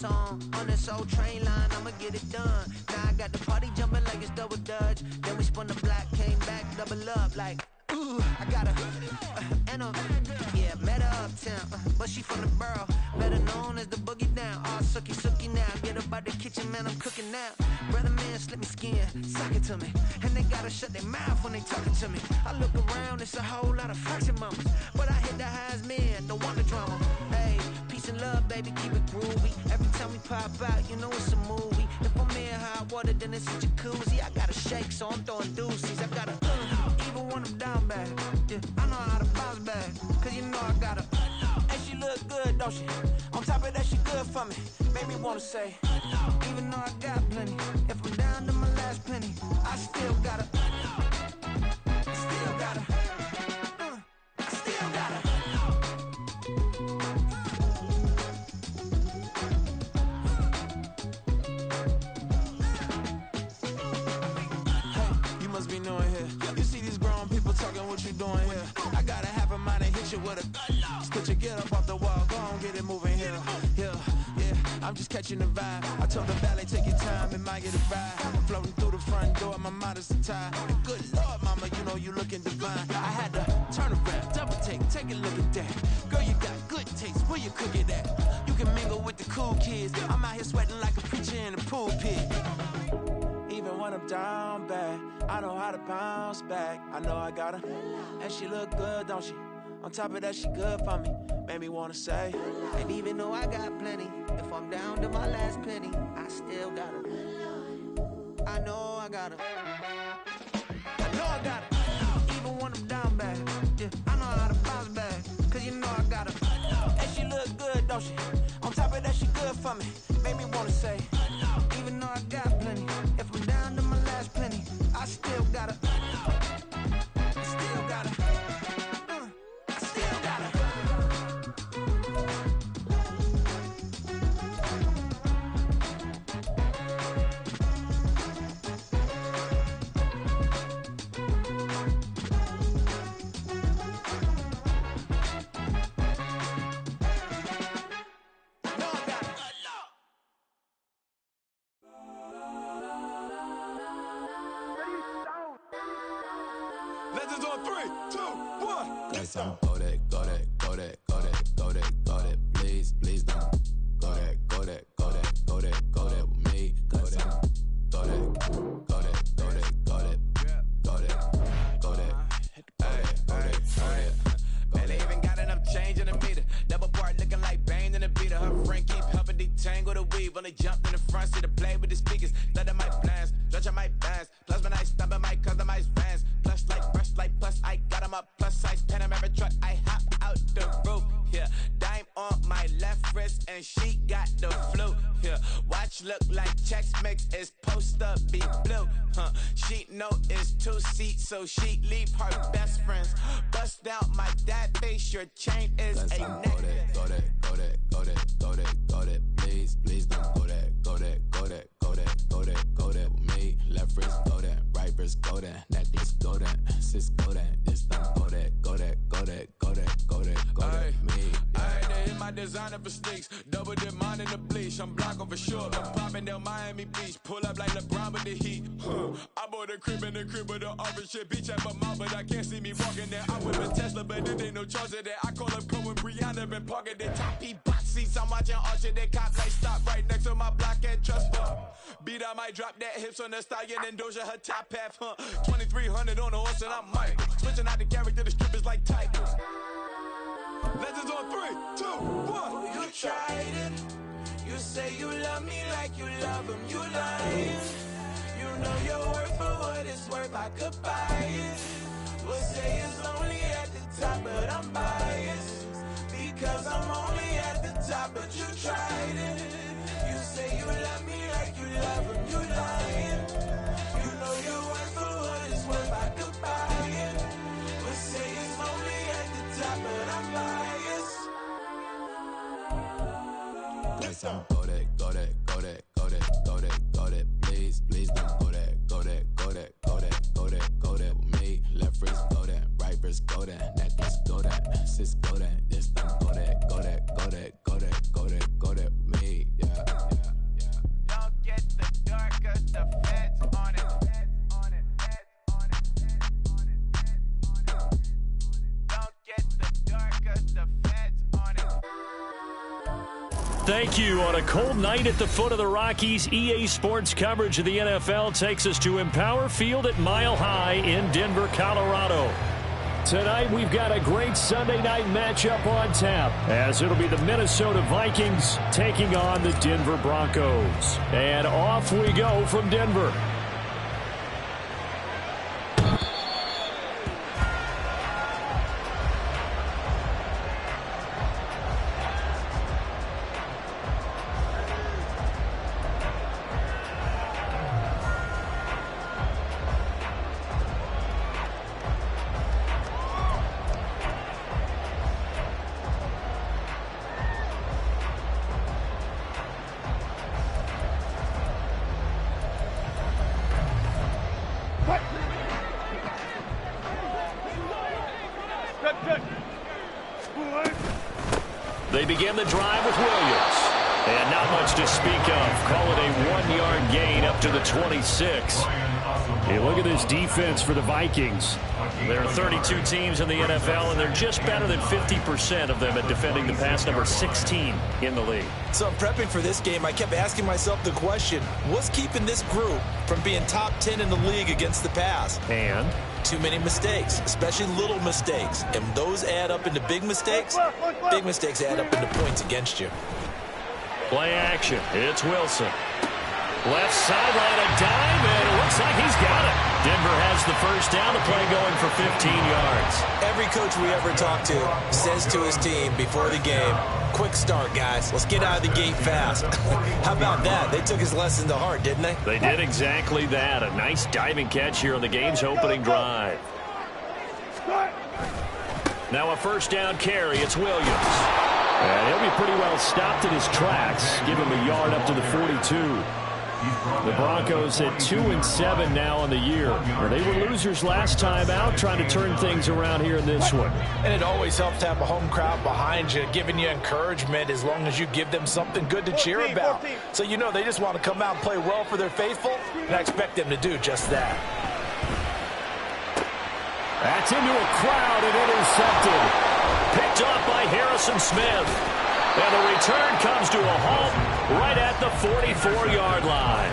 song on this old train line, I'ma get it done. Now I got the party jumping like it's double dutch. Then we spun the block, came back, double up like, ooh, I got her. And yeah, met her uptown, but she from the borough, better known as the boogie down. All sookie sookie now, get up out the kitchen, man, I'm cooking now. Brother man, slip me skin, suck it to me, and they gotta shut their mouth when they talking to me. I look around, it's a whole lot of flexing mamas, but I hit the highs, man, don't want the drama. Hey, peace and love, baby, keep it groovy. Every time we pop out, you know it's a movie. If I'm in hot water, then it's a jacuzzi. I gotta shake, so I'm throwing deuces. I gotta even when I'm down bad. Yeah, I know how to bounce back, cause you know I gotta. And she look good, don't she? On top of that, she good for me. Made me wanna say, even though I got plenty, if I'm down to my last penny, I still gotta. Still gotta. I still gotta. Hey, you must be knowing here. You see these grown people talking, what you doing here? I got a half a mind to hit you with a. Could you get up off the wall? Go on, get it moving here. Yeah, I'm just catching the vibe. I told the valet, take your time, it might get a ride. I'm floating through the front door, my mind is a tie. And good Lord, mama, you know you looking divine. I had to turn around, double take a look at that. Girl, you got good taste, where you cook it at? You can mingle with the cool kids. I'm out here sweating like a preacher in a pulpit. Even when I'm down bad, I know how to bounce back. I know I got her, and she look good, don't she? On top of that, she good for me. Made me wanna say, and even though I got plenty, if I'm down to my last penny, I still got her. I know I got her. I know I got her. Even when I'm down bad, yeah, I know how to bounce back, cause you know I got her. And she look good, don't she? On top of that, she good for me. Made me wanna say, even though I got plenty, if I'm down to my last penny, I still got her. Still got her. Legends on 3, 2, 1. Let's go that, go that, go that, go that, go that, go that. Please, please don't. Go that, go that, go that, go that, go that with me. Go that, go that, go that, go that, go that, go that, go that, go that, go that. Man, they even got enough change in the meter. Double part looking like Bane in the beater. Her friend keep helping detangle the weave. When they jumped in the front seat to play with the speakers. Let my plans, judge my bands. Plus when I stumble my customize vans. Plus I got 'em up. Plus size Panamera truck, I hop out the roof. Yeah, dime on my left wrist and she got the flu. Yeah, watch look like Chex Mix is supposed to be blue. She know it's 2 seats, so she leave her best friends. Bust out my dad face, your chain is Let's a go neck. that, go that, go that, go that, go that, go that. Please, please don't go that, go that, go that, go that, go that, go that with me. Left wrist go that, right wrist go that, necklace go that, sis go that, this don't go that, go that, go that, go that, go that, go that with me. Alright, they hit my designer for sneaks. Double dip mine in the bleach. I'm blocking for sure. I'm popping down Miami Beach. Pull up like LeBron with the heat. I bought a crib in the crib with the office shit. Beach at my mouth, but I can't see me walking there. I whip a Tesla, but there ain't no charge of that. I call up Cohen, Brianna, been parking the top P box seats. I'm watching Archer. They cops like stop right next to my block and trust fund. Beat, I might drop that hips on the stallion and Doja her top half. 2300 on the horse and I'm Mike. Switching out the character, the strippers like Tigers. Legends on 3, 2, 1. You tried it. You say you love me like you love him. You lying. You know your worth for what it's worth. I could buy it. We'll say it's only at the top, but I'm biased because I'm only at the top. But you tried it. You say you love me like you love him. You lying. You know your worth for what it's worth. I could buy it. We'll say it's only at the top, but I'm biased. Let's go that, go that, go that, go that, go that, go that. Please, please don't go that, go that, go that, go that, go that, go that with me. Left wrist go that, right wrist go that, necklace go that, sis go that, this don't go that, go that, go that, go that, go that, go that with me. Yeah. Thank you. On a cold night at the foot of the Rockies, EA Sports coverage of the NFL takes us to Empower Field at Mile High in Denver, Colorado. Tonight, we've got a great Sunday night matchup on tap, as it'll be the Minnesota Vikings taking on the Denver Broncos. And off we go from Denver. They begin the drive with Williams. And not much to speak of. Call it a 1-yard gain up to the 26. Hey, look at this defense for the Vikings. There are 32 teams in the NFL, and they're just better than 50% of them at defending the pass, number 16 in the league. So in prepping for this game, I kept asking myself the question, what's keeping this group from being top 10 in the league against the pass? And? Too many mistakes, especially little mistakes. And those add up into big mistakes. Big mistakes add up into points against you. Play action. It's Wilson. Left sideline, a dime, and it looks like he's got it. Denver has the first down, the play going for 15 yards. Every coach we ever talk to says to his team before the game, quick start, guys. Let's get out of the gate fast. How about that? They took his lesson to heart, didn't they? They did exactly that. A nice diving catch here on the game's opening drive. Now a first down carry. It's Williams. And he'll be pretty well stopped in his tracks. Give him a yard up to the 42. The Broncos at 2-7 now on the year. They were losers last time out, trying to turn things around here in this one. And it always helps to have a home crowd behind you, giving you encouragement as long as you give them something good to cheer about. So you know they just want to come out and play well for their faithful, and I expect them to do just that. That's into a crowd and intercepted. Picked off by Harrison Smith. And the return comes to a halt right at the 44-yard line.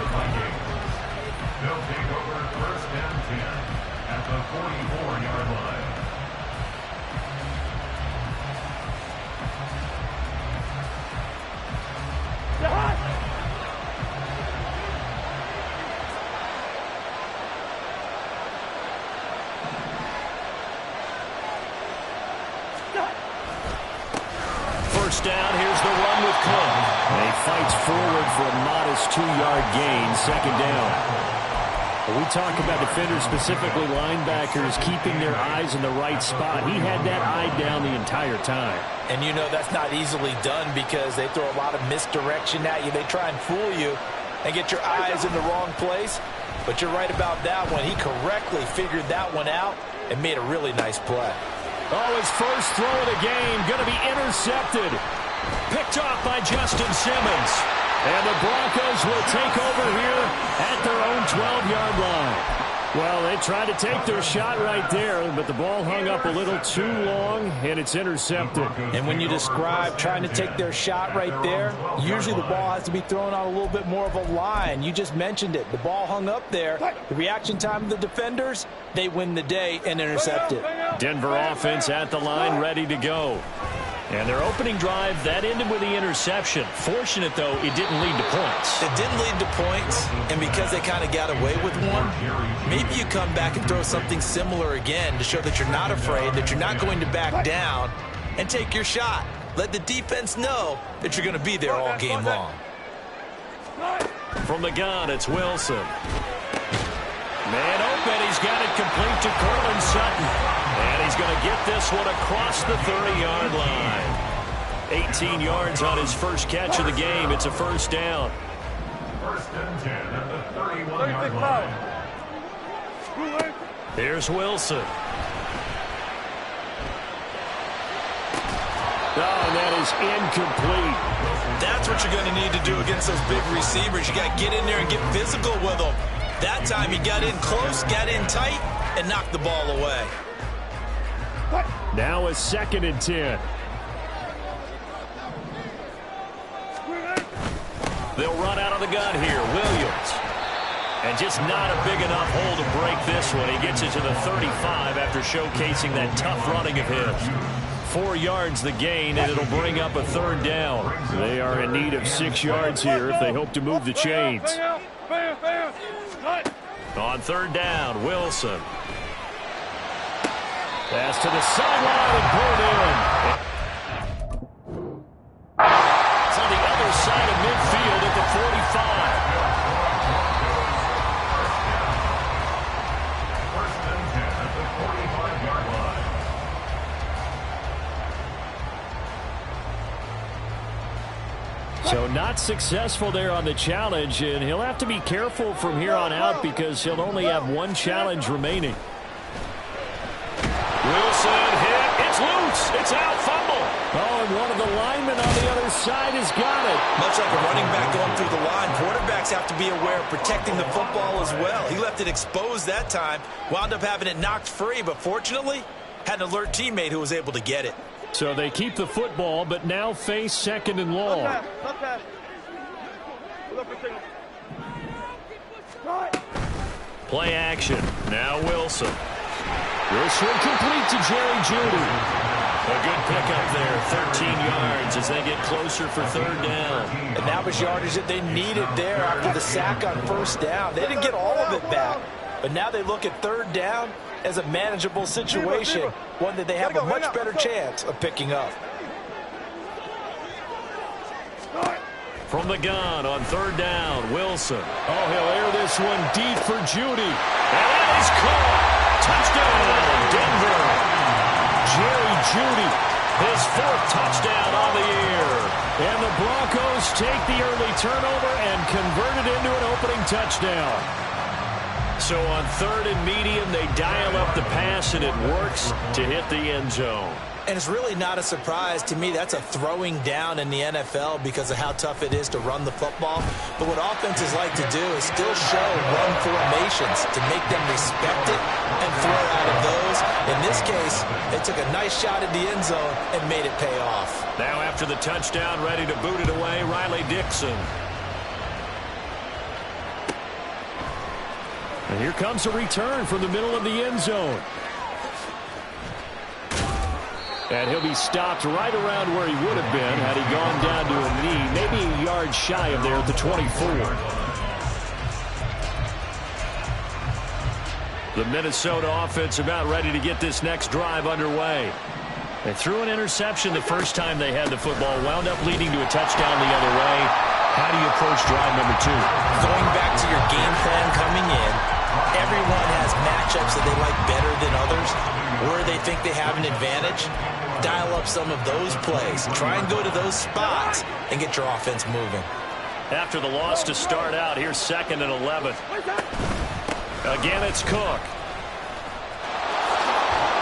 They'll take over first and 10 at the 44-yard line. First down, here's the run with Cook. And he fights forward for a modest 2-yard gain, second down. When we talk about defenders, specifically linebackers, keeping their eyes in the right spot. He had that eye down the entire time. And you know that's not easily done because they throw a lot of misdirection at you. They try and fool you and get your eyes in the wrong place. But you're right about that one. He correctly figured that one out and made a really nice play. Oh, his first throw of the game going to be intercepted. Picked off by Justin Simmons. And the Broncos will take over here at their own 12-yard line. Well, they tried to take their shot right there, but the ball hung up a little too long, and it's intercepted. And when you describe trying to take their shot right there, usually the ball has to be thrown on a little bit more of a line. You just mentioned it. The ball hung up there. The reaction time of the defenders, they win the day and intercept it. Denver offense at the line, ready to go. And their opening drive, that ended with the interception. Fortunate, though, it didn't lead to points. It didn't lead to points, and because they kind of got away with one, maybe you come back and throw something similar again to show that you're not afraid, that you're not going to back down, and take your shot. Let the defense know that you're going to be there all game long. From the gun, it's Wilson. Man open, he's got it complete to Cortland Sutton. And he's going to get this one across the 30-yard line. 18 yards on his first catch of the game. It's a first down. First and 10 at the 31-yard line. Here's Wilson. Oh, and that is incomplete. That's what you're going to need to do against those big receivers. You got to get in there and get physical with them. That time he got in close, got in tight, and knocked the ball away. Now a 2nd and 10. They'll run out of the gun here. Williams. And just not a big enough hole to break this one. He gets it to the 35 after showcasing that tough running of his. 4 yards the gain, and it'll bring up a 3rd down. They are in need of 6 yards here if they hope to move the chains. On 3rd down, Wilson. Pass to the sideline and pulled in. It's on the other side of midfield at the 45. First and 10 at the 45-yard line. So not successful there on the challenge, and he'll have to be careful from here on out because he'll only have 1 challenge remaining. Wilson hit. It's loose. It's out. Fumble. Oh, and one of the linemen on the other side has got it. Much like a running back going through the line, quarterbacks have to be aware of protecting the football as well. He left it exposed that time, wound up having it knocked free, but fortunately had an alert teammate who was able to get it. So they keep the football, but now face 2nd and long. Play action. Now Wilson. This one complete to Jerry Jeudy. A good pickup there, 13 yards as they get closer for 3rd down. And that was yardage that they needed there after the sack on 1st down. They didn't get all of it back, but now they look at 3rd down as a manageable situation, one that they have a much better chance of picking up. From the gun on 3rd down, Wilson. Oh, he'll air this one deep for Jeudy. And that is caught. Touchdown, Denver. Jerry Jeudy, his 4th touchdown on the year. And the Broncos take the early turnover and convert it into an opening touchdown. So on 3rd and medium, they dial up the pass, and it works to hit the end zone. And it's really not a surprise to me. That's a throwing down in the NFL because of how tough it is to run the football. But what offenses like to do is still show run formations to make them respect it and throw out of those. In this case, they took a nice shot at the end zone and made it pay off. Now after the touchdown, ready to boot it away, Riley Dixon. And here comes a return from the middle of the end zone. And he'll be stopped right around where he would have been had he gone down to a knee, maybe a yard shy of there at the 24. The Minnesota offense about ready to get this next drive underway. They threw an interception the first time they had the football, wound up leading to a touchdown the other way. How do you approach drive number 2? Going back to your game plan coming in, everyone has matchups that they like better than others, where they think they have an advantage. Dial up some of those plays. Try and go to those spots and get your offense moving. After the loss to start out, here's 2nd and 11. Again, it's Cook.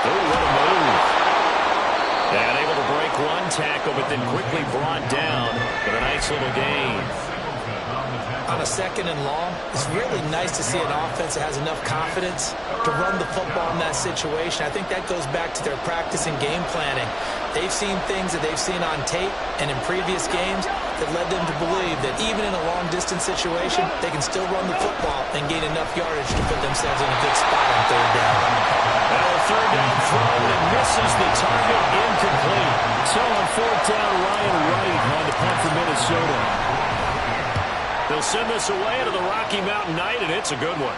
Oh, what a move. And able to break 1 tackle, but then quickly brought down. But a nice little gain. On a 2nd and long, it's really nice to see an offense that has enough confidence to run the football in that situation. I think that goes back to their practice and game planning. They've seen things that they've seen on tape and in previous games that led them to believe that even in a long-distance situation, they can still run the football and gain enough yardage to put themselves in a good spot on 3rd down. Well, 3rd down throw, and misses the target, incomplete. So on 4th down, Ryan Wright on the punt for Minnesota. They'll send this away to the Rocky Mountain Night, and it's a good one.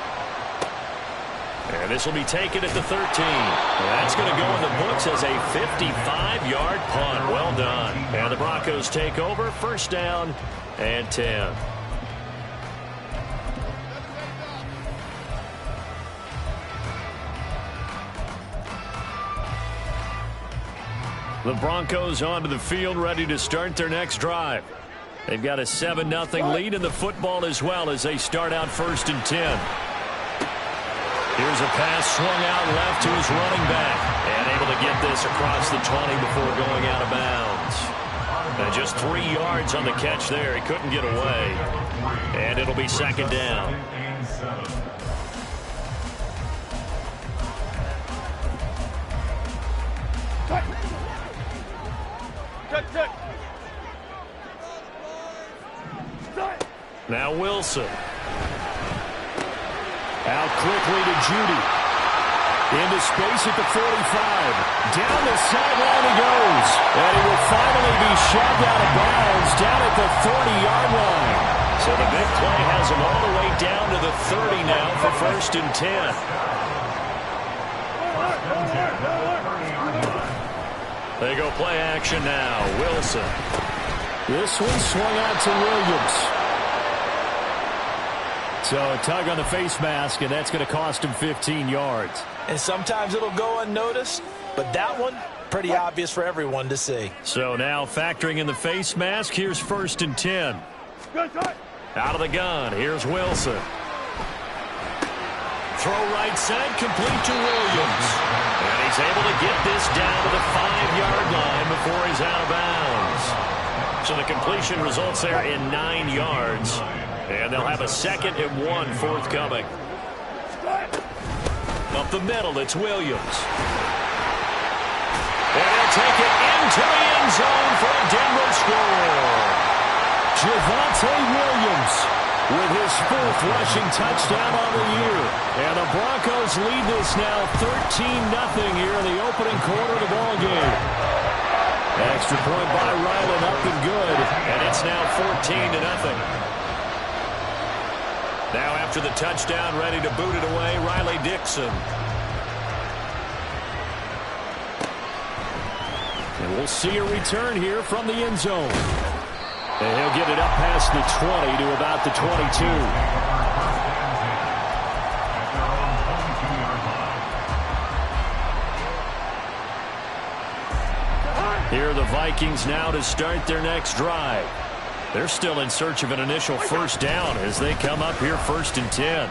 And this will be taken at the 13. That's going to go in the books as a 55-yard punt. Well done. And the Broncos take over, 1st down and 10. The Broncos onto the field, ready to start their next drive. They've got a 7-0 lead in the football as well as they start out 1st and 10. Here's a pass swung out left to his running back. And able to get this across the 20 before going out of bounds. And just 3 yards on the catch there. He couldn't get away. And it'll be 2nd down. Now Wilson. Out quickly to Judy. Into space at the 45. Down the sideline he goes. And he will finally be shoved out of bounds down at the 30-yard line. So the big play has him all the way down to the 30 now for 1st and 10. They go play action now. Wilson. This one swung out to Williams. So a tug on the face mask, and that's going to cost him 15 yards. And sometimes it'll go unnoticed, but that one, pretty obvious for everyone to see. So now factoring in the face mask, here's 1st and 10. Out of the gun, here's Wilson. Throw right side, complete to Williams. And he's able to get this down to the 5-yard line before he's out of bounds. So the completion results there in 9 yards. And they'll have a 2nd and 1 forthcoming. Up the middle, it's Williams. And he'll take it into the end zone for a Denver score. Javonte Williams with his 4th rushing touchdown on the year. And the Broncos lead this now 13-0 here in the opening quarter of the ballgame. Extra point by Ryland up and good. And it's now 14-0. Now after the touchdown, ready to boot it away, Riley Dixon. And we'll see a return here from the end zone. And he'll get it up past the 20 to about the 22. Here are the Vikings now to start their next drive. They're still in search of an initial 1st down as they come up here 1st and 10.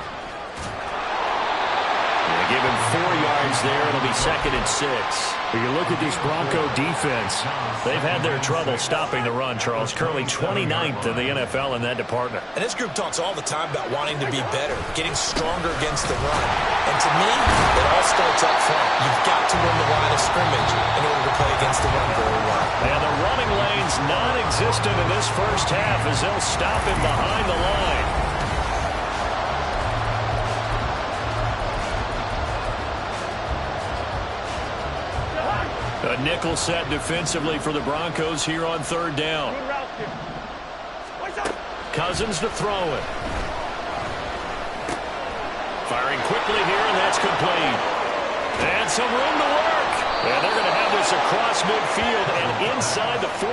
They give him 4 yards there. It'll be 2nd and 6. If you look at this Bronco defense, they've had their trouble stopping the run, Charles. Currently 29th in the NFL in that department. And this group talks all the time about wanting to be better, getting stronger against the run. And to me, it all starts up front. You've got to win the line of scrimmage in order to play against the run very well. And the running lane's non-existent in this 1st half as they'll stop him behind the line. A nickel set defensively for the Broncos here on 3rd down. Cousins to throw it. Firing quickly here, and that's complete. And some room to work. And they're going to have this across midfield and inside the 45.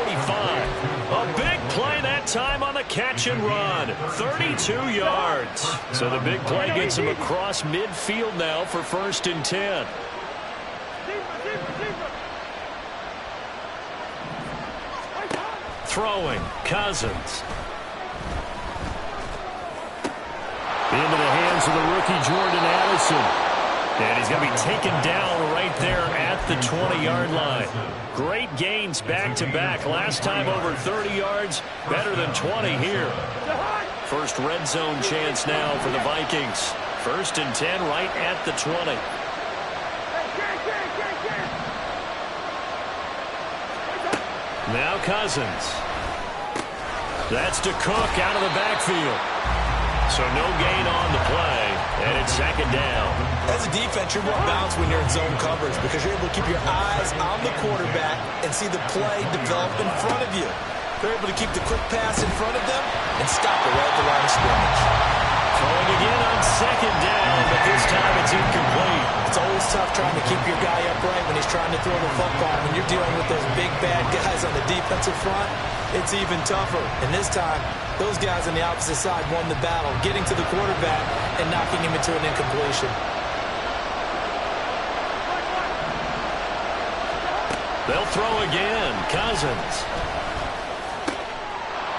A big play that time on the catch and run. 32 yards. So the big play gets him across midfield now for 1st and 10. Throwing, Cousins. Into the hands of the rookie Jordan Addison. And he's going to be taken down right there at the 20-yard line. Great gains back-to-back. Last time over 30 yards, better than 20 here. First red zone chance now for the Vikings. 1st and 10 right at the 20. Now Cousins. That's to Cook out of the backfield. So no gain on the play, and it's 2nd down. As a defense, you're more balanced when you're in zone coverage because you're able to keep your eyes on the quarterback and see the play develop in front of you. They're able to keep the quick pass in front of them and stop it right at the line of scrimmage. Throwing again on 2nd down, but this time it's incomplete. It's always tough trying to keep your guy upright when he's trying to throw the football. When you're dealing with those big, bad guys on the defensive front, it's even tougher. And this time, those guys on the opposite side won the battle, getting to the quarterback and knocking him into an incompletion. They'll throw again. Cousins.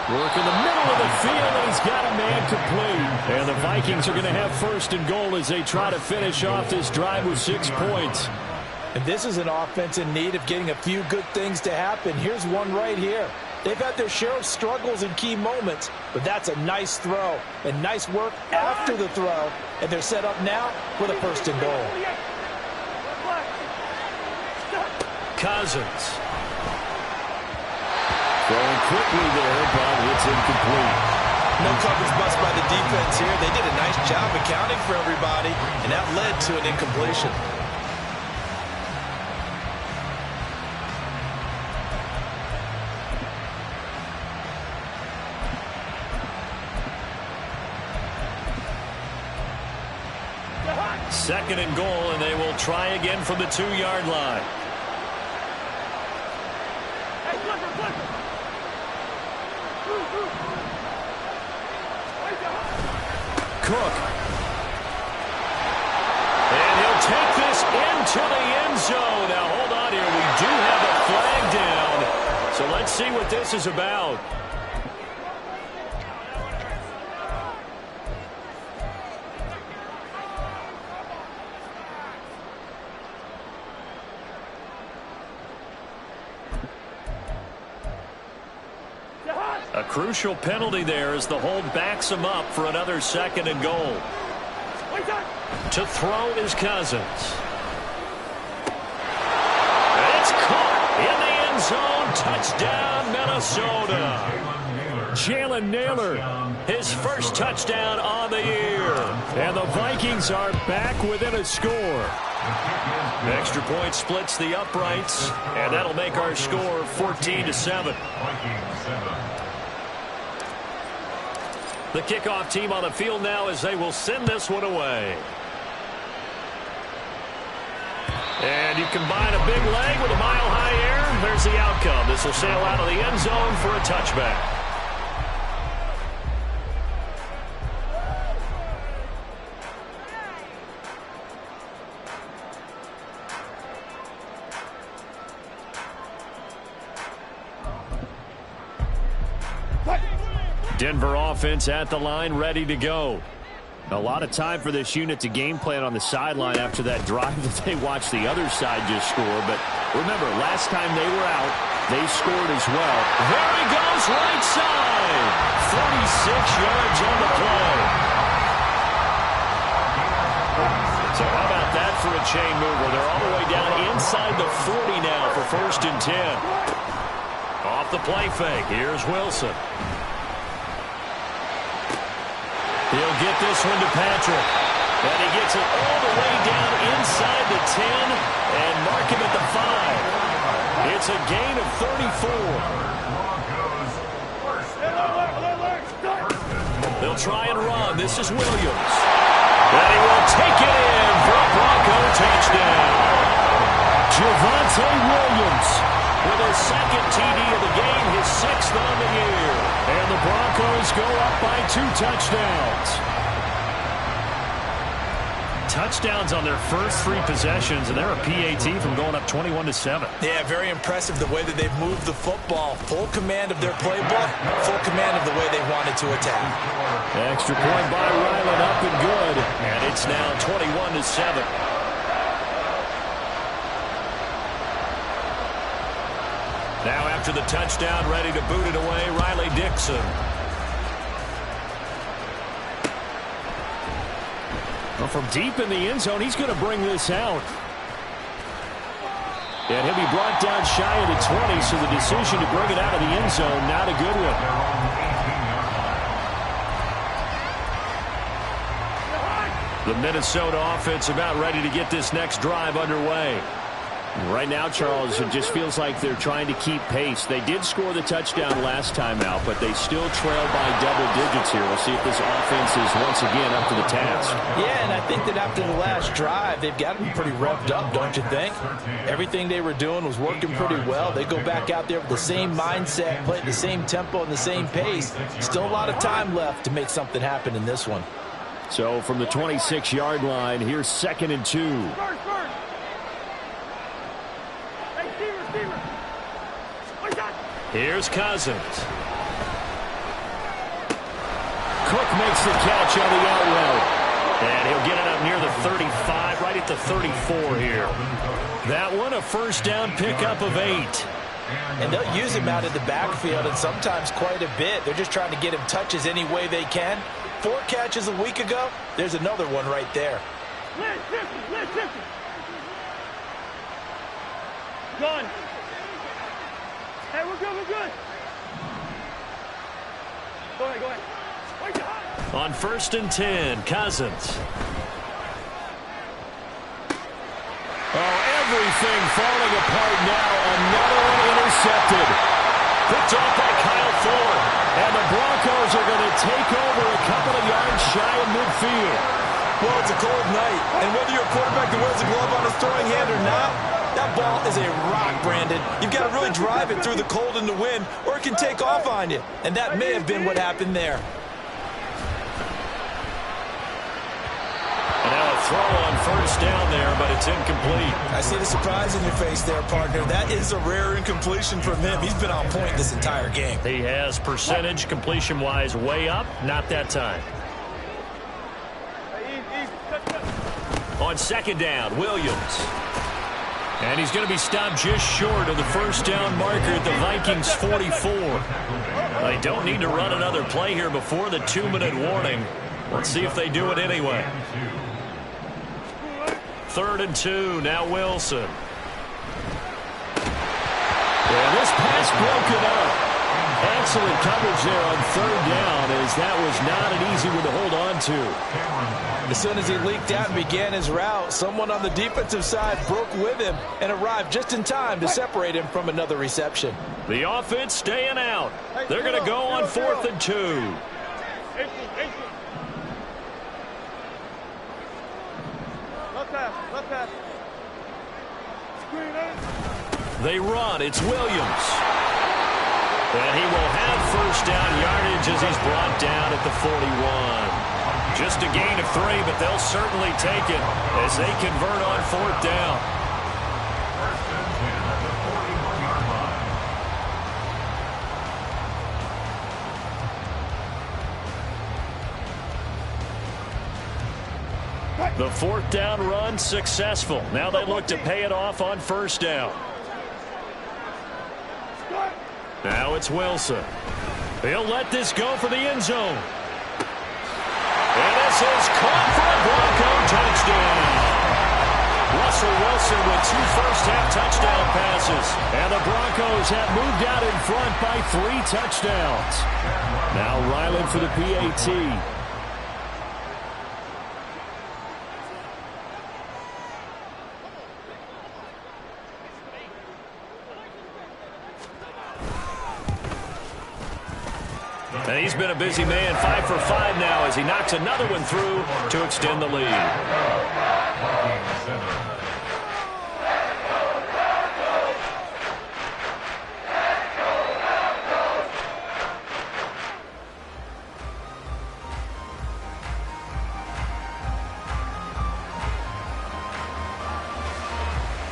Work in the middle of the field, and he's got a man complete. And the Vikings are going to have 1st and goal as they try to finish off this drive with 6 points. And this is an offense in need of getting a few good things to happen. Here's one right here. They've had their share of struggles in key moments, but that's a nice throw and nice work after the throw. And they're set up now with a 1st and goal. Cousins. Throwing quickly there, but it's incomplete. No coverage bust by the defense here. They did a nice job accounting for everybody, and that led to an incompletion. Second and goal, and they will try again from the 2-yard line. Cook. And he'll take this into the end zone. Now, hold on here. We do have a flag down. So let's see what this is about. A crucial penalty there as the hold backs him up for another second and goal. To throw is Cousins. It's caught in the end zone. Touchdown, Minnesota. Jalen Naylor, his first touchdown on the year. And the Vikings are back within a score. Extra point splits the uprights, and that'll make our score 14-7. The kickoff team on the field now as they will send this one away. And you combine a big leg with a mile-high air. There's the outcome. This will sail out of the end zone for a touchback. Denver offense at the line, ready to go. A lot of time for this unit to game plan on the sideline after that drive that they watched the other side just score. But remember, last time they were out, they scored as well. There he goes, right side. 46 yards on the play. So how about that for a chain mover? They're all the way down inside the 40 now for 1st and 10. Off the play fake, here's Wilson. He'll get this one to Patrick. And he gets it all the way down inside the 10 and mark him at the 5. It's a gain of 34. They'll try and run. This is Williams. And he will take it in for a Bronco touchdown. Javonte Williams with his second TD of the game, his 6th on the year. And the Broncos go up by 2 touchdowns. Touchdowns on their first 3 possessions, and they're a PAT from going up 21-7. Yeah, very impressive the way that they've moved the football. Full command of their playbook, full command of the way they wanted to attack. Extra point by Ryland, up and good. And it's now 21-7. Now after the touchdown, ready to boot it away, Riley Dixon. Well, from deep in the end zone, he's going to bring this out. And he'll be brought down shy of the 20, so the decision to bring it out of the end zone, not a good one. The Minnesota offense about ready to get this next drive underway. Right now, Charles, it just feels like they're trying to keep pace. They did score the touchdown last time out, but they still trail by double digits here. We'll see if this offense is once again up to the task. Yeah, and I think that after the last drive, they've got to be pretty revved up, don't you think? Everything they were doing was working pretty well. They go back out there with the same mindset, play at the same tempo and the same pace. Still a lot of time left to make something happen in this one. So from the 26-yard line, here's 2nd and 2. Here's Cousins. Cook makes the catch on the out route. And he'll get it up near the 35, right at the 34 here. That one, a first down pickup of 8. And they'll use him out in the backfield, and sometimes quite a bit. They're just trying to get him touches any way they can. 4 catches a week ago. There's another one right there. Done. Hey, we're good, we're good. Go ahead, go ahead. On 1st and 10, Cousins. Oh, everything falling apart now. Another one intercepted. Picked off by Kyle Ford. And the Broncos are going to take over a couple of yards shy of midfield. Well, it's a cold night, and whether you're a quarterback that wears a glove on his throwing hand or not, that ball is a rock, Brandon. You've got to really drive it through the cold and the wind, or it can take off on you. And that may have been what happened there. And now a throw on 1st down there, but it's incomplete. I see the surprise in your face there, partner. That is a rare incompletion from him. He's been on point this entire game. He has percentage completion-wise way up, not that time. On 2nd down, Williams. And he's going to be stopped just short of the 1st down marker at the Vikings 44. They don't need to run another play here before the 2-minute warning. Let's see if they do it anyway. 3rd and 2, now Wilson. And this pass broken up. Excellent coverage there on 3rd down, as that was not an easy one to hold on to. As soon as he leaked out and began his route, someone on the defensive side broke with him and arrived just in time to separate him from another reception. The offense staying out. They're going to go on 4th and 2. They run. It's Williams. And he will have 1st down yardage as he's brought down at the 41. Just a gain of 3, but they'll certainly take it as they convert on 4th down. 1st and 10 at the 41-yard line. The 4th down run successful. Now they look to pay it off on 1st down. Now it's Wilson. He'll let this go for the end zone. And this is caught for a Bronco touchdown. Russell Wilson with 2 first-half touchdown passes. And the Broncos have moved out in front by 3 touchdowns. Now Ryland for the PAT. And he's been a busy man, 5 for 5 now as he knocks another one through to extend the lead.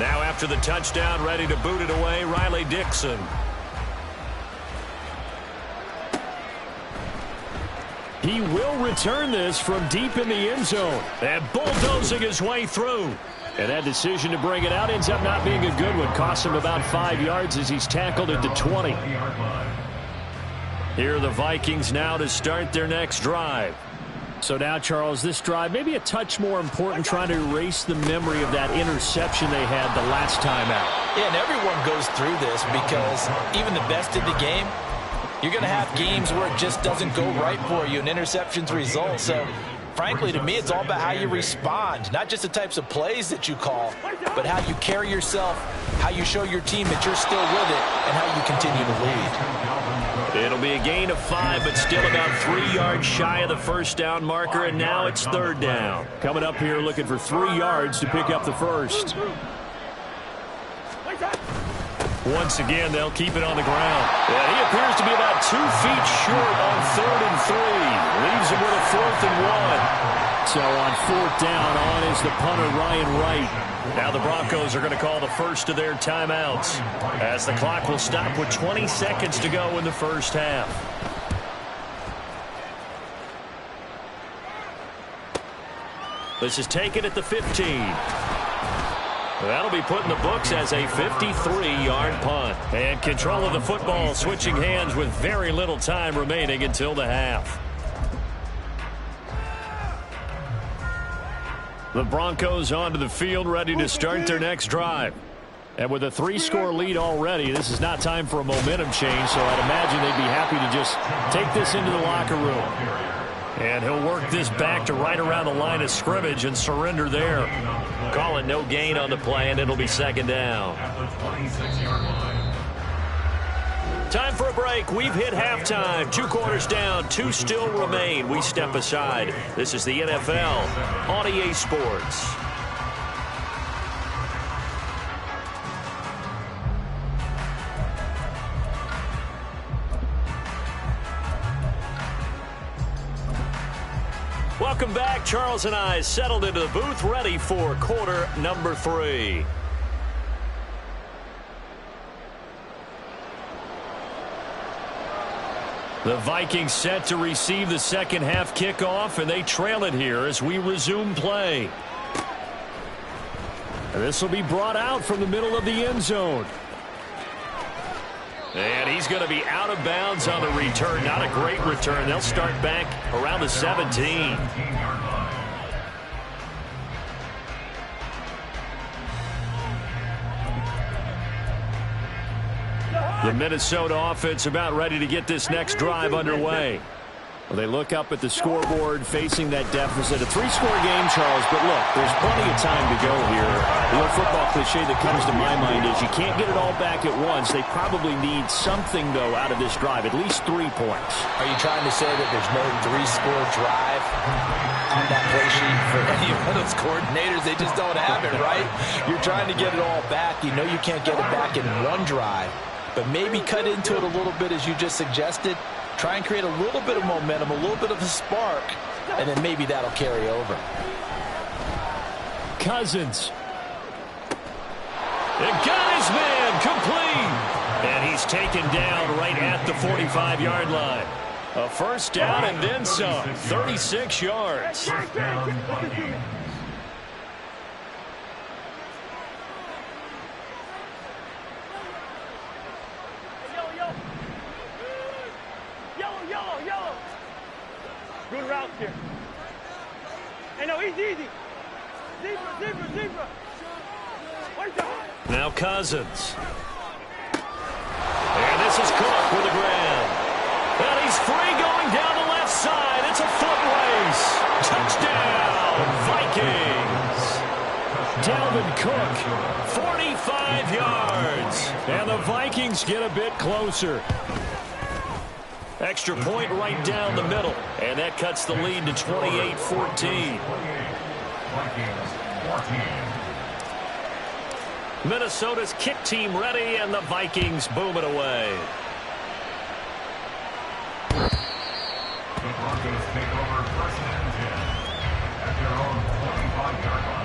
Now after the touchdown, ready to boot it away, Riley Dixon. He will return this from deep in the end zone and bulldozing his way through. And that decision to bring it out ends up not being a good one. Costs him about 5 yards as he's tackled at the 20. Here are the Vikings now to start their next drive. So now, Charles, this drive maybe a touch more important, trying to erase the memory of that interception they had the last time out. Yeah, and everyone goes through this because even the best in the game, you're going to have games where it just doesn't go right for you and interceptions result. So, frankly, to me, it's all about how you respond, not just the types of plays that you call, but how you carry yourself, how you show your team that you're still with it, and how you continue to lead. It'll be a gain of 5, but still about 3 yards shy of the 1st down marker, and now it's 3rd down. Coming up here looking for 3 yards to pick up the first. Once again, they'll keep it on the ground. Yeah, he appears to be about 2 feet short on 3rd and 3. Leaves him with a 4th and 1. So on 4th down, on is the punter, Ryan Wright. Now the Broncos are going to call the first of their timeouts as the clock will stop with 20 seconds to go in the first half. This is taken at the 15. That'll be put in the books as a 53-yard punt. And control of the football switching hands with very little time remaining until the half. The Broncos onto the field ready to start their next drive. And with a 3-score lead already, this is not time for a momentum change, so I'd imagine they'd be happy to just take this into the locker room. And he'll work this back to right around the line of scrimmage and surrender there. Calling no gain on the play, and it'll be second down. Time for a break. We've hit halftime. 2 quarters down, 2 still remain. We step aside. This is the NFL on EA Sports. Welcome back. Charles and I settled into the booth, ready for quarter number 3. The Vikings set to receive the second half kickoff, and they trail it here as we resume play. And this will be brought out from the middle of the end zone. And he's going to be out of bounds on the return. Not a great return. They'll start back around the 17. The Minnesota offense about ready to get this next drive underway. Well, they look up at the scoreboard facing that deficit. A 3-score game, Charles, but look, there's plenty of time to go here. The old football cliche that comes to my mind is you can't get it all back at once. They probably need something, though, out of this drive, at least 3 points. Are you trying to say that there's no 3-score drive on that play sheet for any of those coordinators? They just don't have it, right? You're trying to get it all back. You know you can't get it back in one drive, but maybe cut into it a little bit as you just suggested. Try and create a little bit of momentum, a little bit of a spark, and then maybe that'll carry over. Cousins. And got his man complete. And he's taken down right at the 45-yard line. A first down and then some. 36 yards. Good route here. Hey, no, easy. Zebra. Wait down. Now Cousins. And this is Cook with the grab. And he's free going down the left side. It's a foot race. Touchdown, Vikings. Dalvin Cook, 45 yards. And the Vikings get a bit closer. Extra point right down the middle. And that cuts the lead to 28-14. Minnesota's kick team ready, and the Vikings boom it away. The Broncos take over first and 10 at their own 45-yard line.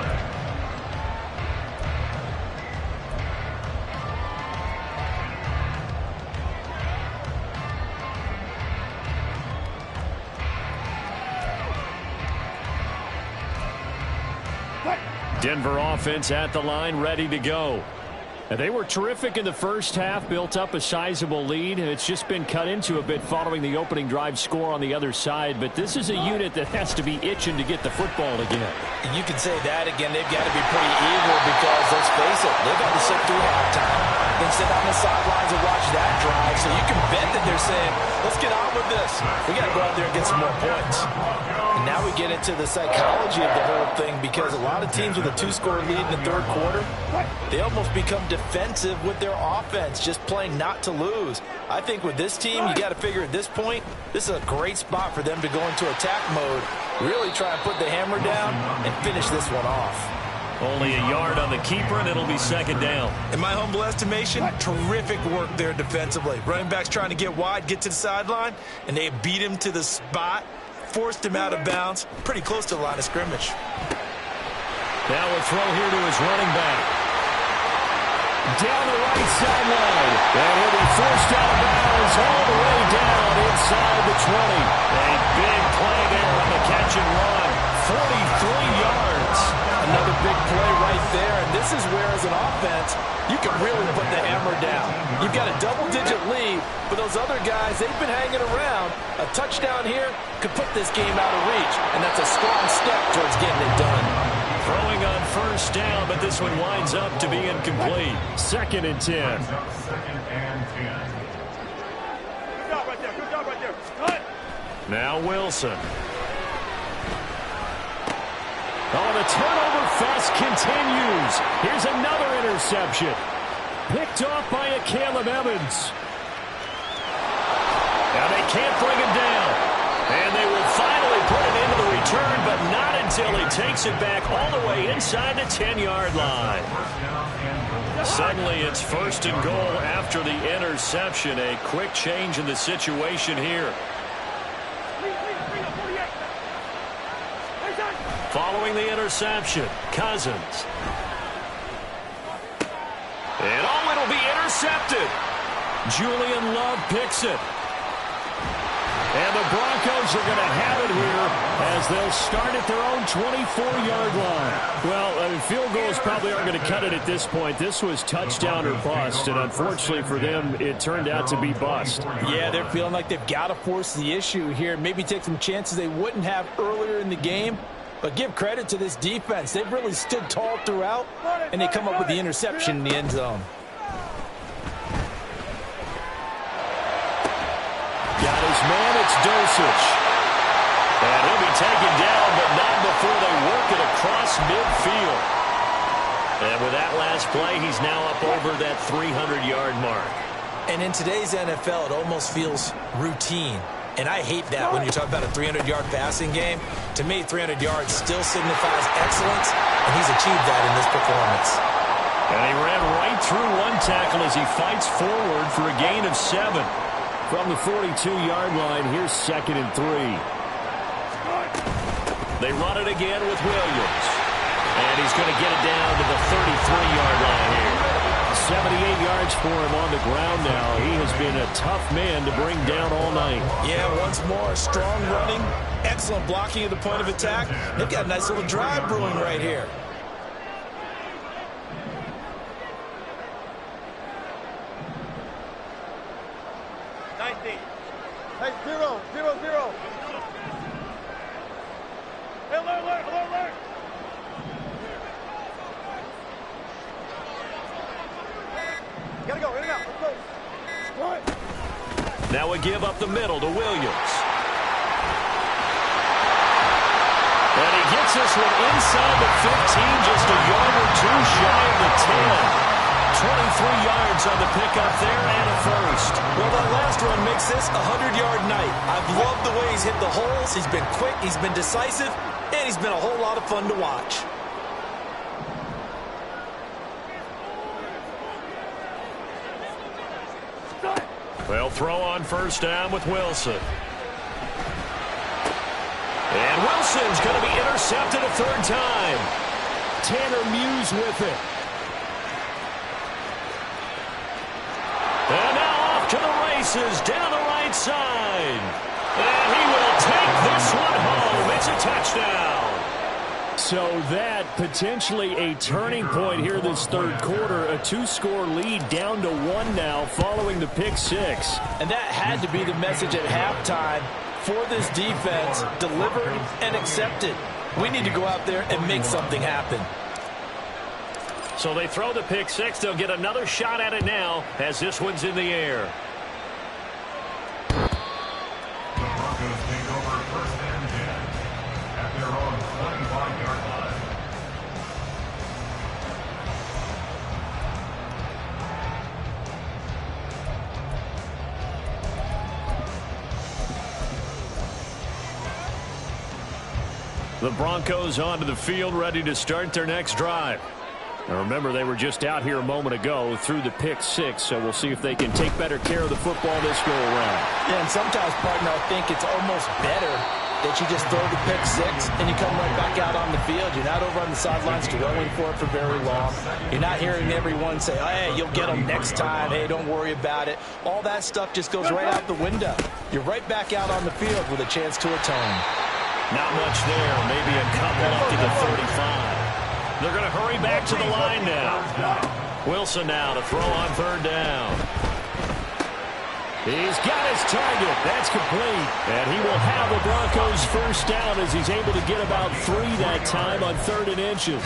Denver offense at the line, ready to go. And they were terrific in the first half, built up a sizable lead, and it's just been cut into a bit following the opening drive score on the other side. But this is a unit that has to be itching to get the football again. You can say that again. They've got to be pretty eager because, let's face it, they've had to sit through halftime. Then sit on the sidelines and watch that drive. So you can bet that they're saying, let's get on with this. We got to go out there and get some more points. And now we get into the psychology of the whole thing, because a lot of teams with a 2-score lead in the third quarter, they almost become defensive with their offense, just playing not to lose. I think with this team, you got to figure at this point, this is a great spot for them to go into attack mode, really try and put the hammer down and finish this one off. Only a yard on the keeper, and it'll be second down. In my humble estimation, terrific work there defensively. Running backs trying to get wide, get to the sideline, and they beat him to the spot, forced him out of bounds, pretty close to the line of scrimmage. Now a throw here to his running back. Down the right sideline. And he'll be forced out of bounds all the way down inside the 20. A big play there on the catch and run. 43 yards. Another big play right there, and this is where, as an offense, you can really put the hammer down. You've got a double-digit lead, but those other guys, they've been hanging around. A touchdown here could put this game out of reach, and that's a strong step towards getting it done. Throwing on first down, but this one winds up to be incomplete. 2nd and 10. Winds up 2nd and 10. Good job right there. Good job right there. Cut. Now Wilson. Oh, the turnover fest continues. Here's another interception. Picked off by a Caleb Evans. Now they can't bring him down. And they will finally put it into the return, but not until he takes it back all the way inside the 10-yard line. Suddenly it's 1st and goal after the interception. A quick change in the situation here. Following the interception, Cousins. And oh, it'll be intercepted. Julian Love picks it. And the Broncos are going to have it here as they'll start at their own 24-yard line. Well, field goals probably aren't going to cut it at this point. This was touchdown or bust, and unfortunately for them, it turned out to be bust. Yeah, they're feeling like they've got to force the issue here. Maybe take some chances they wouldn't have earlier in the game. But give credit to this defense. They've really stood tall throughout, and they come up with the interception in the end zone. Got his man, it's Dosich. And he'll be taken down, but not before they work it across midfield. And with that last play, he's now up over that 300-yard mark. And in today's NFL, it almost feels routine. And I hate that when you talk about a 300-yard passing game. To me, 300 yards still signifies excellence, and he's achieved that in this performance. And he ran right through one tackle as he fights forward for a gain of 7. From the 42-yard line, here's 2nd and 3. They run it again with Williams. And he's going to get it down to the 33-yard line here. 78 yards for him on the ground now. He has been a tough man to bring down all night. Yeah, once more, strong running, excellent blocking at the point of attack. They've got a nice little drive brewing right here. Hey, 0, 0, 0. Hey, alert. Gotta go, in and out, let's go. What? Now we give up the middle to Williams. And he gets this one inside the 15, just a yard or two shy of the 10. 23 yards on the pickup there and a first. Well, that last run makes this a 100-yard night. I've loved the way he's hit the holes. He's been quick, he's been decisive, and he's been a whole lot of fun to watch. They'll throw on first down with Wilson. And Wilson's going to be intercepted a 3rd time. Tanner Muse with it. And now off to the races down the right side. And he will take this one home. It's a touchdown. So that potentially a turning point here this 3rd quarter. A 2-score lead down to 1 now following the pick 6. And that had to be the message at halftime for this defense. Delivered and accepted. We need to go out there and make something happen. So they throw the pick 6. They'll get another shot at it now as this one's in the air. The Broncos take over 1st and 10 at their own 25-yard line. The Broncos onto the field, ready to start their next drive. Now remember, they were just out here a moment ago through the pick 6, so we'll see if they can take better care of the football this go around. Yeah, and sometimes, partner, I think it's almost better that you just throw the pick 6 and you come right back out on the field. You're not over on the sidelines dwelling for it for very long. You're not hearing everyone say, oh, hey, you'll get them next time. Hey, don't worry about it. All that stuff just goes right out the window. You're right back out on the field with a chance to atone. Not much there. Maybe a couple up to the 35. They're going to hurry back to the line now. Wilson now to throw on 3rd down. He's got his target. That's complete. And he will have the Broncos first down as he's able to get about 3 that time on 3rd and inches.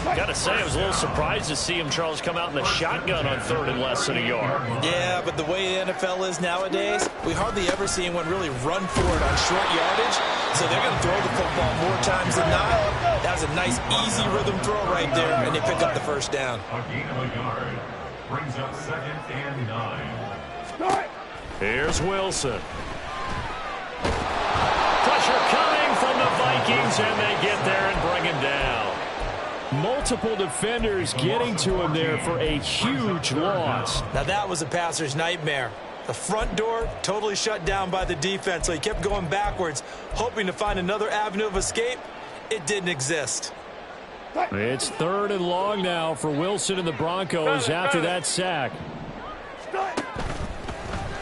Got to say, I was a little surprised to see him, Charles, come out in the shotgun on 3rd and less than a yard. Yeah, but the way the NFL is nowadays, we hardly ever see anyone really run for it on short yardage. So they're going to throw the football more times than not. That was a nice, easy rhythm throw right there, and they pick up the first down. A gain of a yard brings up 2nd and 9. Here's Wilson. Pressure coming from the Vikings, and they get there and bring him down. Multiple defenders getting to him there for a huge loss. Now that was a passer's nightmare. The front door totally shut down by the defense, so he kept going backwards, hoping to find another avenue of escape. It didn't exist. It's 3rd and long now for Wilson and the Broncos after that sack.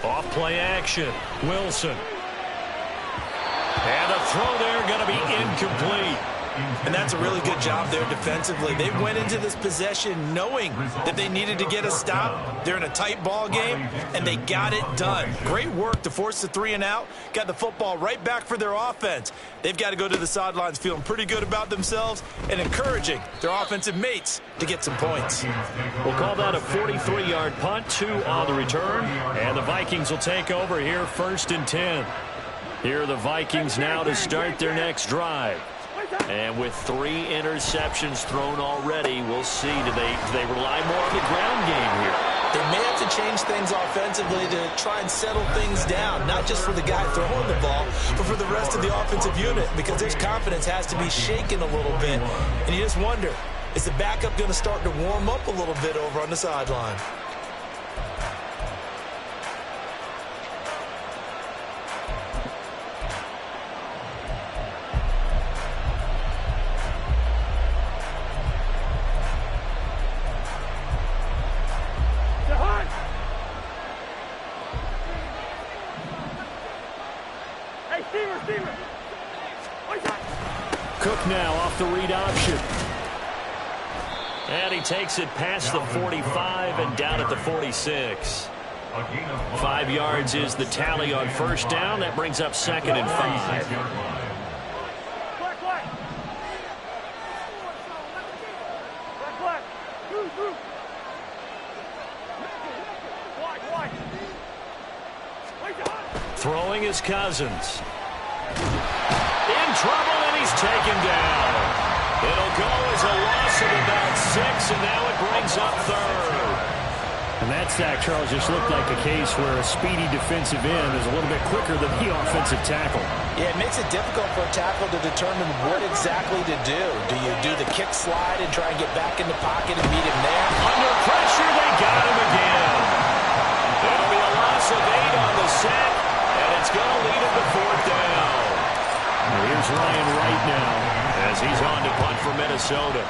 Off play action. Wilson. And the throw there going to be incomplete. And that's a really good job there defensively. They went into this possession knowing that they needed to get a stop. They're in a tight ball game, and they got it done. Great work to force the 3 and out. Got the football right back for their offense. They've got to go to the sidelines feeling pretty good about themselves and encouraging their offensive mates to get some points. We'll call that a 43-yard punt, 2 on the return. And the Vikings will take over here 1st and 10. Here are the Vikings now to start their next drive. And with 3 interceptions thrown already, we'll see. Do they rely more on the ground game here? They may have to change things offensively to try and settle things down, not just for the guy throwing the ball, but for the rest of the offensive unit, because their confidence has to be shaken a little bit. And you just wonder, is the backup going to start to warm up a little bit over on the sideline? Cook now off the read option. And he takes it past the 45 and down at the 46. 5 yards is the tally on 1st down. That brings up 2nd and 5. Throwing is Cousins. In trouble, and he's taken down. It'll go as a loss of about 6, and now it brings up 3rd. And that sack, Charles, just looked like a case where a speedy defensive end is a little bit quicker than the offensive tackle. Yeah, it makes it difficult for a tackle to determine what exactly to do. Do you do the kick slide and try and get back in the pocket and meet him there? Under pressure, they got him again. It'll be a loss of 8 on the sack, and it's going to lead him to 4th down. Here's Ryan Wright now as he's on to punt for Minnesota.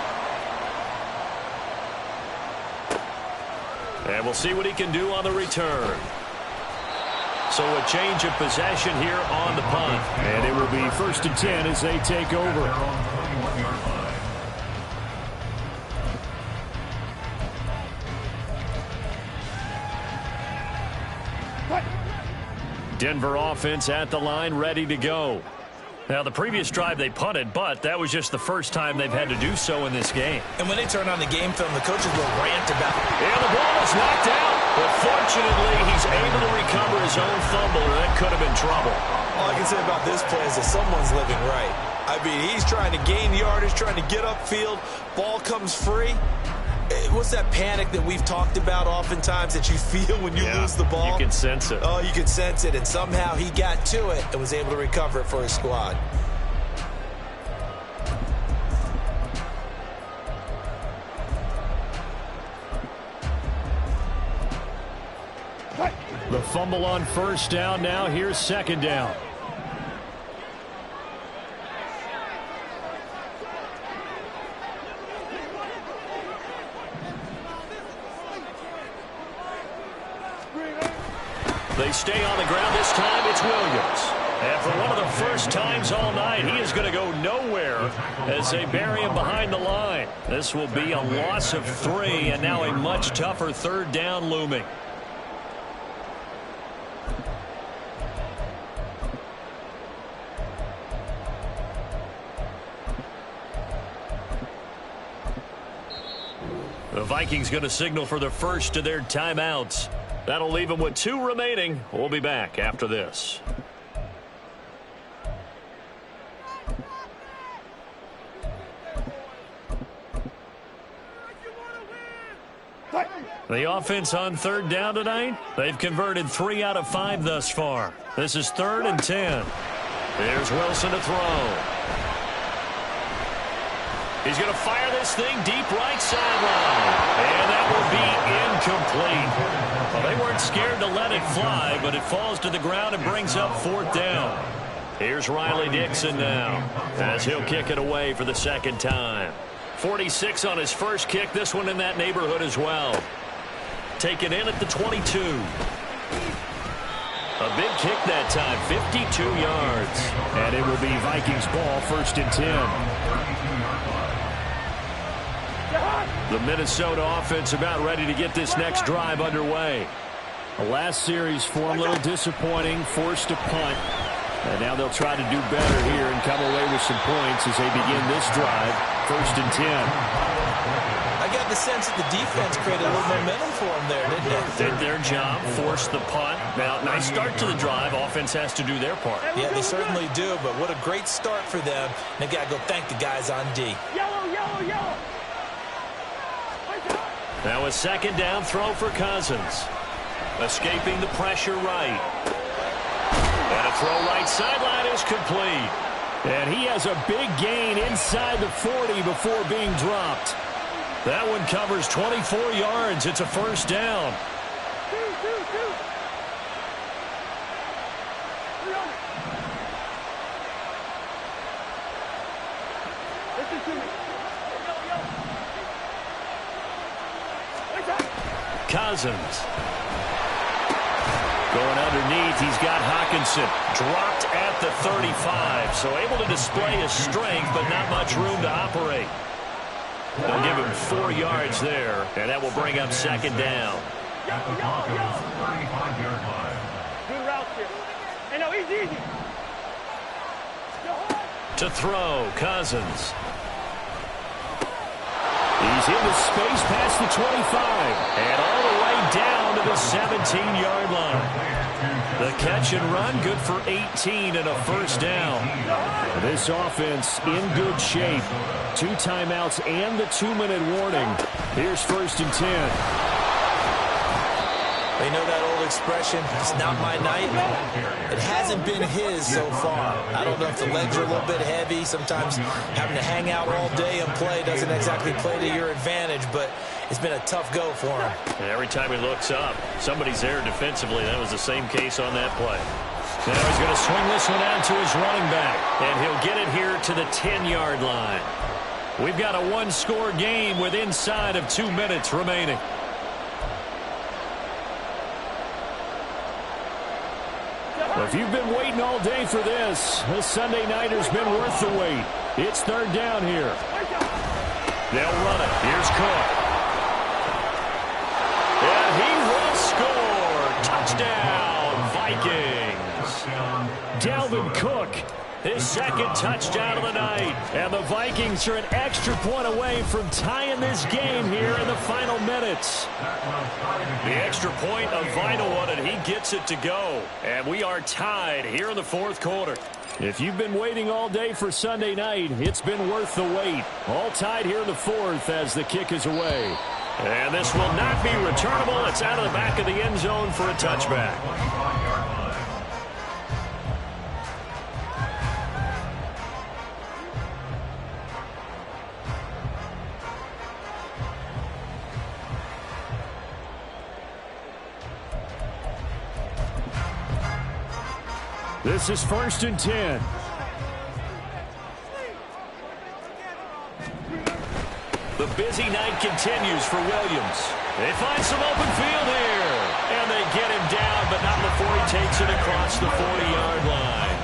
And we'll see what he can do on the return. So a change of possession here on the punt. And it will be 1st and 10 as they take over. Denver offense at the line, ready to go. Now, the previous drive they punted, but that was just the first time they've had to do so in this game. And when they turn on the game film, the coaches will rant about it. And the ball is knocked out. But fortunately, he's able to recover his own fumble, or that could have been trouble. All I can say about this play is that someone's living right. I mean, he's trying to gain yardage, trying to get upfield. Ball comes free. What's that panic that we've talked about oftentimes that you feel when you lose the ball? You can sense it. Oh, you can sense it. And somehow he got to it and was able to recover it for his squad. The fumble on 1st down now. Here's 2nd down. They stay on the ground. This time it's Williams. And for one of the first times all night, he is going to go nowhere as they bury him behind the line. This will be a loss of 3, and now a much tougher 3rd down looming. The Vikings going to signal for the first of their timeouts. That'll leave them with 2 remaining. We'll be back after this. The offense on 3rd down tonight, they've converted 3 out of 5 thus far. This is 3rd and 10. Here's Wilson to throw. He's going to fire this thing deep right sideline. And that will be incomplete. Well, they weren't scared to let it fly, but it falls to the ground and brings up 4th down. Here's Riley Dixon now, as he'll kick it away for the 2nd time. 46 on his first kick, this one in that neighborhood as well. Taken in at the 22. A big kick that time, 52 yards. And it will be Vikings ball, 1st and 10. The Minnesota offense about ready to get this next drive underway. The last series for them, a little disappointing, forced a punt. And now they'll try to do better here and come away with some points as they begin this drive, 1st and 10. I got the sense that the defense created a little momentum for them there, didn't it? Did their job, forced the punt. Now, nice start to the drive. Offense has to do their part. Yeah, they certainly do, but what a great start for them. They got to go thank the guys on D. Yellow, yellow, yellow. Now a 2nd down throw for Cousins. Escaping the pressure right. And a throw right sideline is complete. And he has a big gain inside the 40 before being dropped. That one covers 24 yards. It's a 1st down. Cousins. Going underneath, he's got Hawkinson. Dropped at the 35, so able to display his strength, but not much room to operate. They'll give him 4 yards there, and that will bring up 2nd down. Good route here. Hey, no, easy. To throw, Cousins. He's into space past the 25. And all the way down to the 17-yard line. The catch and run, good for 18 and a 1st down. This offense in good shape. 2 timeouts and the 2-minute warning. Here's 1st and 10. They know that old expression, it's not my night. It hasn't been his so far. I don't know if the legs are a little bit heavy. Sometimes having to hang out all day and play doesn't exactly play to your advantage, but it's been a tough go for him. And every time he looks up, somebody's there defensively. That was the same case on that play. Now he's going to swing this one out to his running back, and he'll get it here to the 10-yard line. We've got a 1-score game with inside of 2 minutes remaining. If you've been waiting all day for this Sunday nighter's been worth the wait. It's 3rd down here. They'll run it. Here's Cook. And he will score. Touchdown, Vikings. Dalvin Cook, his 2nd touchdown of the night. and the Vikings are an extra point away from tying this game here in the final minutes. The extra point, a vital one, and he gets it to go. And we are tied here in the 4th quarter. If you've been waiting all day for Sunday night, it's been worth the wait. All tied here in the 4th as the kick is away. And this will not be returnable. It's out of the back of the end zone for a touchback. This is 1st and 10. The busy night continues for Williams. They find some open field here. And they get him down, but not before he takes it across the 40-yard line.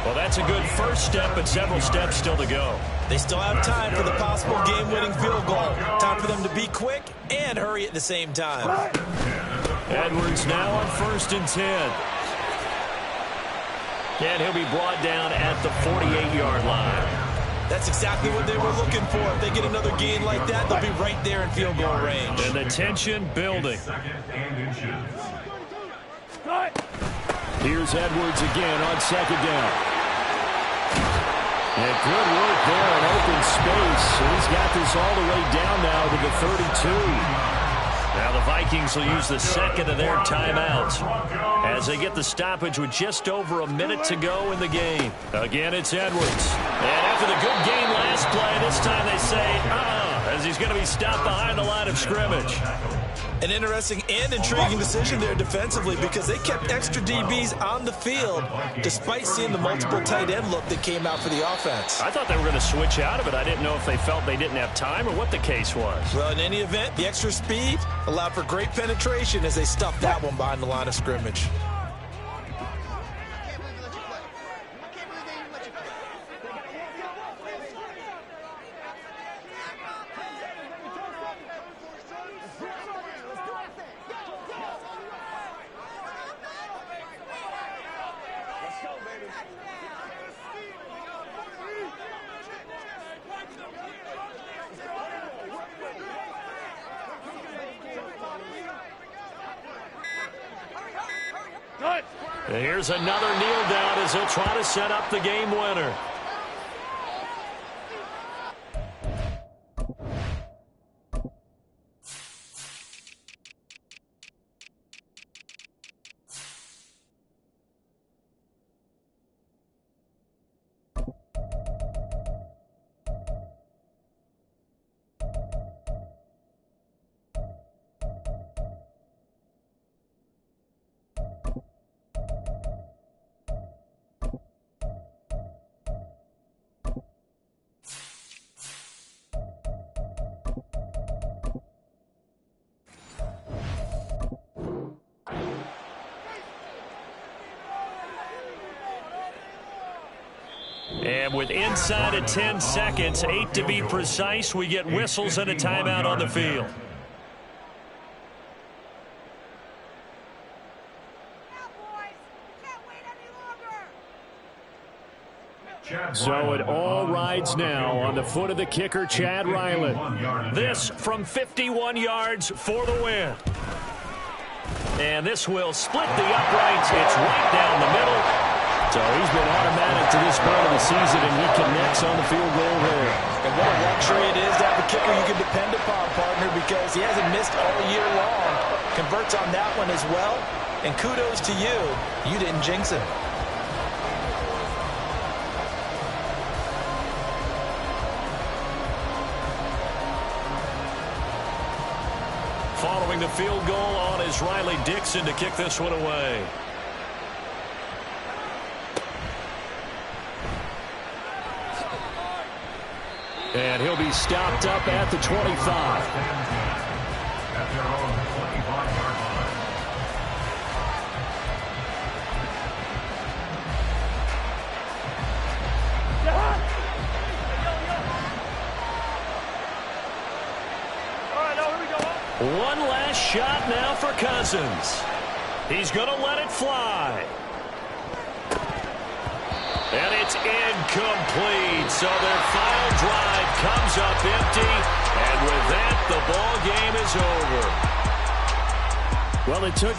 Well, that's a good first step, but several steps still to go. They still have time for the possible game-winning field goal. Time for them to be quick and hurry at the same time. Edwards now on 1st and 10. And he'll be brought down at the 48-yard line. That's exactly what they were looking for. If they get another gain like that, they'll be right there in field goal range. And the tension building. Here's Edwards again on second down. And good work there in open space. He's got this all the way down now to the 32. Now the Vikings will use the second of their timeouts as they get the stoppage with just over a minute to go in the game. Again, it's Edwards. And after the good game last play, this time they say, as he's going to be stopped behind the line of scrimmage. An interesting and intriguing decision there defensively because they kept extra DBs on the field despite seeing the multiple tight end look that came out for the offense. I thought they were going to switch out of it. I didn't know if they felt they didn't have time or what the case was. Well, in any event, the extra speed allowed for great penetration as they stuffed that one behind the line of scrimmage. Here's another kneel down as he'll try to set up the game winner. And with inside of 10 seconds, 8 to be precise, we get whistles and a timeout on the field. So it all rides now on the foot of the kicker, Chad Ryland. This from 51 yards for the win. And this will split the uprights. It's right down the middle. So he's been automatic to this point of the season, and he connects on the field goal there. And what a luxury it is to have a kicker you can depend upon, partner, because he hasn't missed all year long. Converts on that one as well. And kudos to you. You didn't jinx him. Following the field goal on is Riley Dixon to kick this one away. And he'll be stopped up at the 25. At their own 25-yard line. One last shot now for Cousins. He's going to let it fly. And it's incomplete. So their final drive comes up empty. And with that, the ball game is over. Well, it took